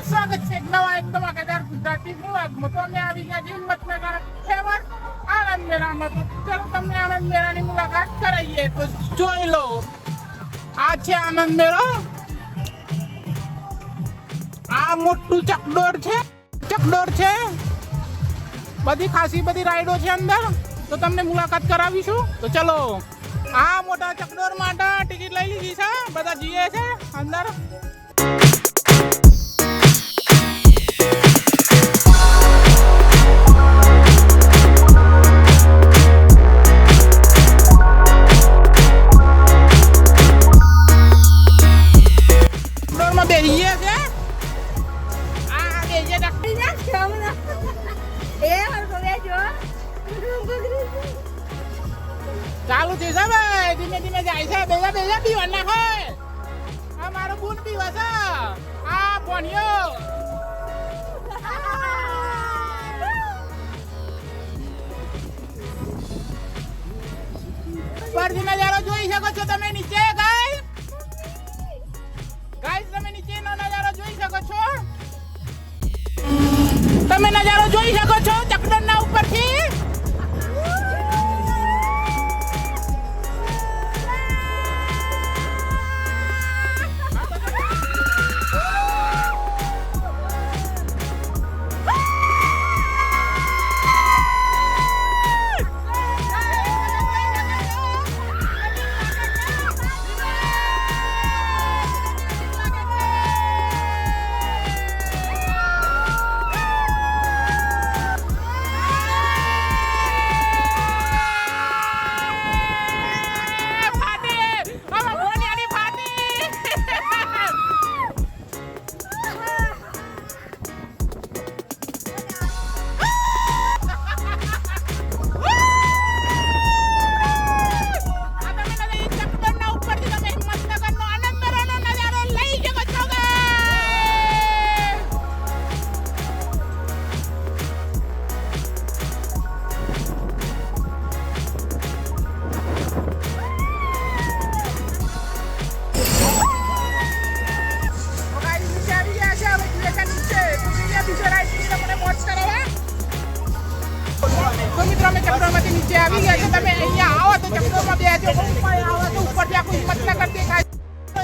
સ્વાગત છે નવા એક ધમાકેદાર ગુજરાતી બ્લોગમાં. તો અમે આવી ગયા છીએ હિંમતનગર ફેમસ આનંદ મેળામાં. તો ચાલો તમને આનંદ મેળાની મુલાકાત કરાવીએ. તો જોઈ લો, આ છે આનંદ મેળો. આ મોટું ચકડોળ છે, બધી ખાસી બધી રાઈડો છે અંદર. તો તમને મુલાકાત કરાવીશું. તો ચલો, આ મોટા ચકડોળ માટે ટિકિટ લઈ લીધી છે, બધા જઈએ છે અંદર. ચાલુ છે ભાઈ, ધીમે ધીમે જાય છે. બેલા પીવા ના હોય. આ મારો બૂન પીવા છે. આ ભણ્યો પરથી નજારો જોઈ શકો છો તમે નીચે. ગાઈસ તમે નીચેનો નજારો જોઈ શકો છો. તમે નજારો જોઈ શકો છો ચકડોળના ઉપરથી. ચકડોળમાંથી નીચે આવી ગયા છે. તમે અહીંયા આવો તો ચકડોળમાં બેસજો. આવો તો ઉપરથી આખું હિંમતનગર દેખાય.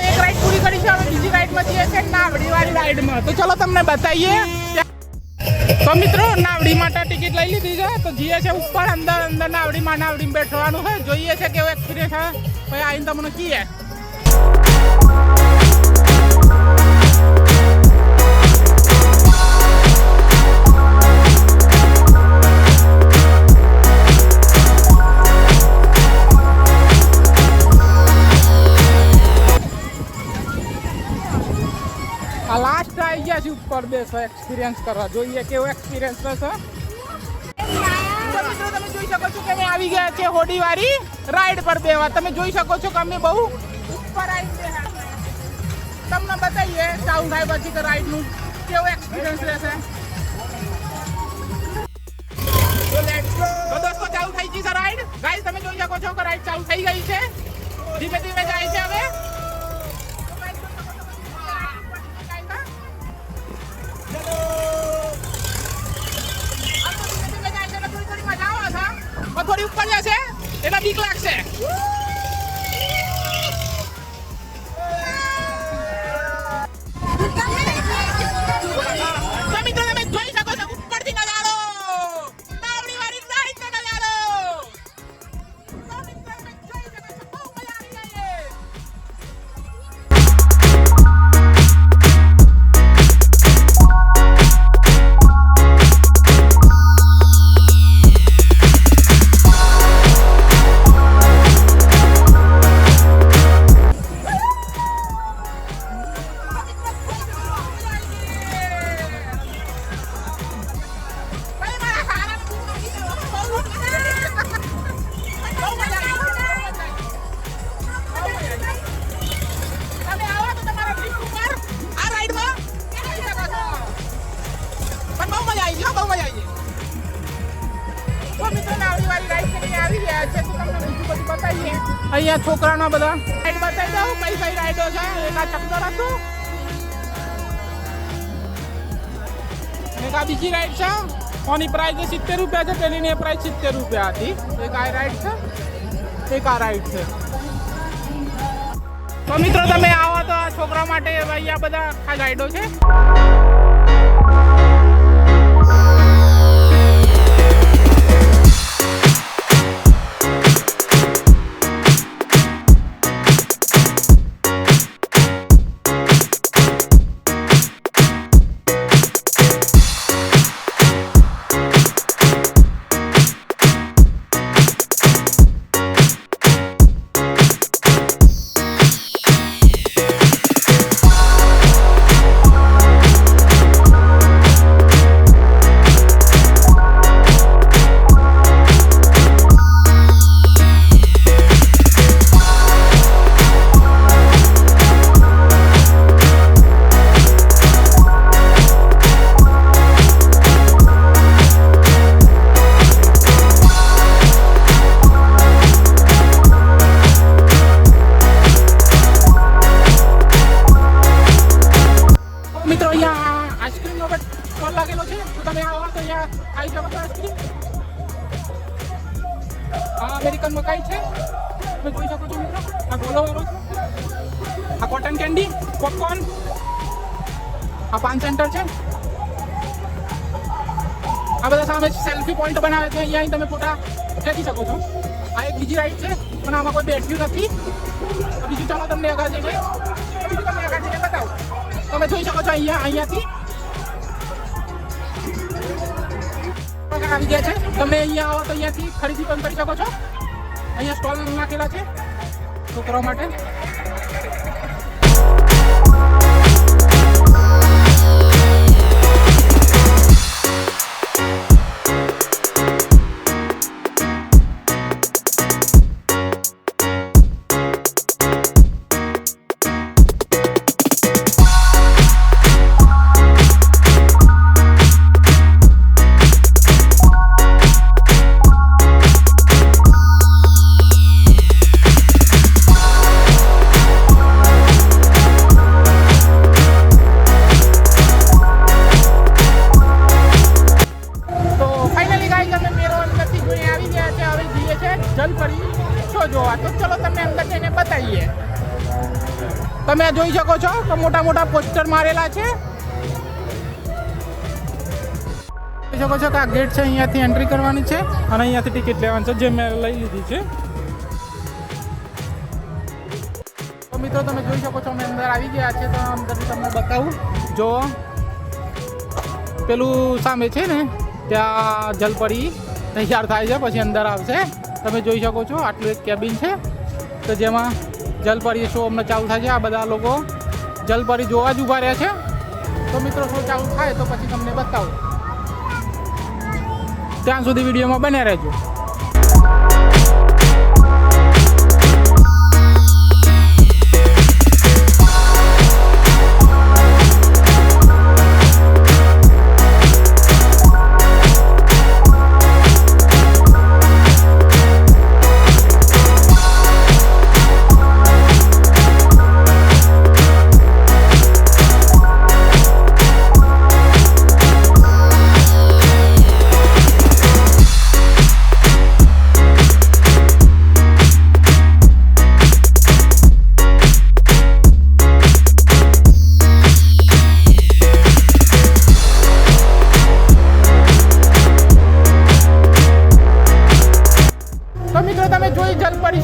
એક રાઈડ પૂરી કરી છે, હવે બીજી રાઈડમાં જઈએ છે નાવડીવાળી રાઈડમાં. તો ચલો તમને બતાવીએ. તો મિત્રો, નાવડી માટે ટિકિટ લઈ લીધી છે. તો જઈએ છે ઉપર અંદર નાવડીમાં બેઠવાનું છે. જોઈએ છે કેવો એક્સપિરિયન્સ છે. ભાઈ આવીને તમને કહીએ. લાસ્ટ આવી ગયા છે ઉપર બેસો એક્સપિરિયન્સ કરવા. જોઈએ કેવો એક્સપિરિયન્સ થશે. મિત્રો તમે જોઈ શકો છો કે અમે આવી ગયા છે હોડીવાળી રાઈડ પર બેવા. તમે જોઈ શકો છો કે અમે બહુ ઉપર આવી ગયા. તમને બતાવીએ ચાલુ થાય પછી કે રાઈડનું કેવો એક્સપિરિયન્સ રહેશે. તો દોસ્તો ચાલુ થઈ ગઈ છે રાઈડ. ગાઈસ તમે જોઈ શકો છો કે રાઈડ ચાલુ થઈ ગઈ છે. ધીમે ધીમે જાય છે હવે. થોડી ઉપર જશે એટલે બીક લાગશે. મિત્રો તમે જોઈ શકો છો ઉપરથી નજારો, નાવડીવાળી રાઈડનો નજારો. મિત્રો તમે જોઈ શકો છો બહુ મજા આવી જાય. અહીંયા છોકરાના બધા રાઈડ બતાવી દઉં. કઈ રાઈડો છે. એક આ ચકડોળ હતું, એક આ બીજી રાઈડ છે, કોની પ્રાઇસ ₹70 છે, પેલીની પ્રાઇસ ₹70 હતી. એક આ રાઈડ છે, એક આ રાઈડ છે. તો મિત્રો તમે આવો તો આ છોકરા માટે અહીંયા બધા આ ગાઈડો છે. મિત્રો અહીંયા આઈસ્ક્રીમનો સ્ટોલ લાગેલો છે, તો તમે આવો તો અહીંયા આવી શકો છો. આઈસ્ક્રીમ આ અમેરિકન મકાઈ છે, તમે જોઈ શકો છો મિત્રો. આ ગોલો વાળો છે, આ કોટન કેન્ડી, પોપકોર્ન, આ પાન સેન્ટર છે. આ બધા સામે સેલ્ફી પોઈન્ટ બનાવે છે, અહીંયા તમે ફોટા ખેંચી શકો છો. આ એક બીજી રાઈડ છે, પણ આમાં કોઈ બેઠ્યું નથી. બીજું ચાલો તમને આગળ જઈને બતાવું. તમે જોઈ શકો છો અહીંયાથી આવી ગયા છે. તમે અહીંયા આવો તો અહીંયાથી ખરીદી પણ કરી શકો છો. અહીંયા સ્ટોલ નાખેલા છે છોકરાઓ માટે. જલપરી શો જોવા. તો ચલો તમને અંદર જઈને બતાવીએ. તમે જોઈ શકો છો કે મોટા મોટા પોસ્ટર મારેલા છે. જોઈ શકો છો કે આ ગેટ છે, અહીંયાથી એન્ટ્રી કરવાની છે અને અહીંયાથી ટિકિટ લેવાની છે, જે મેં લઈ લીધી છે. તો મિત્રો તમે જોઈ શકો છો અમે અંદર આવી ગયા છે. તો અંદરથી તમને બતાવું. જો પેલું સામે છે ને ત્યાં જલપરી તૈયાર થાય છે, પછી અંદર આવશે. તમે જોઈ શકો છો આટલું એક કેબિન છે કે જેમાં જલપરી શો અમને ચાલુ થાય છે. આ બધા લોકો જલપરી જોવા જ ઊભા રહ્યા છે. તો મિત્રો શો ચાલુ થાય તો પછી તમને બતાવું. ત્યાં સુધી વિડીયોમાં બન્યા રહેજો.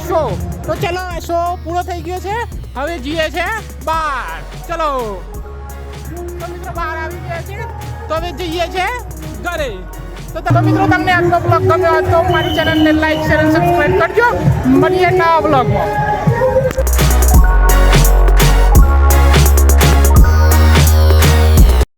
શો તો ચલો શો પૂરો થઈ ગયો છે. હવે જઈએ છે બહાર. ચલો તો મિત્રો બહાર આવી ગયા છે, તો હવે જઈએ છે ઘરે. તો મિત્રો તમને આજનો બ્લોગ ગમ્યો હોય તો મારી ચેનલને લાઈક શેર અને સબસ્ક્રાઈબ કરજો. મળીએ નવા બ્લોગમાં.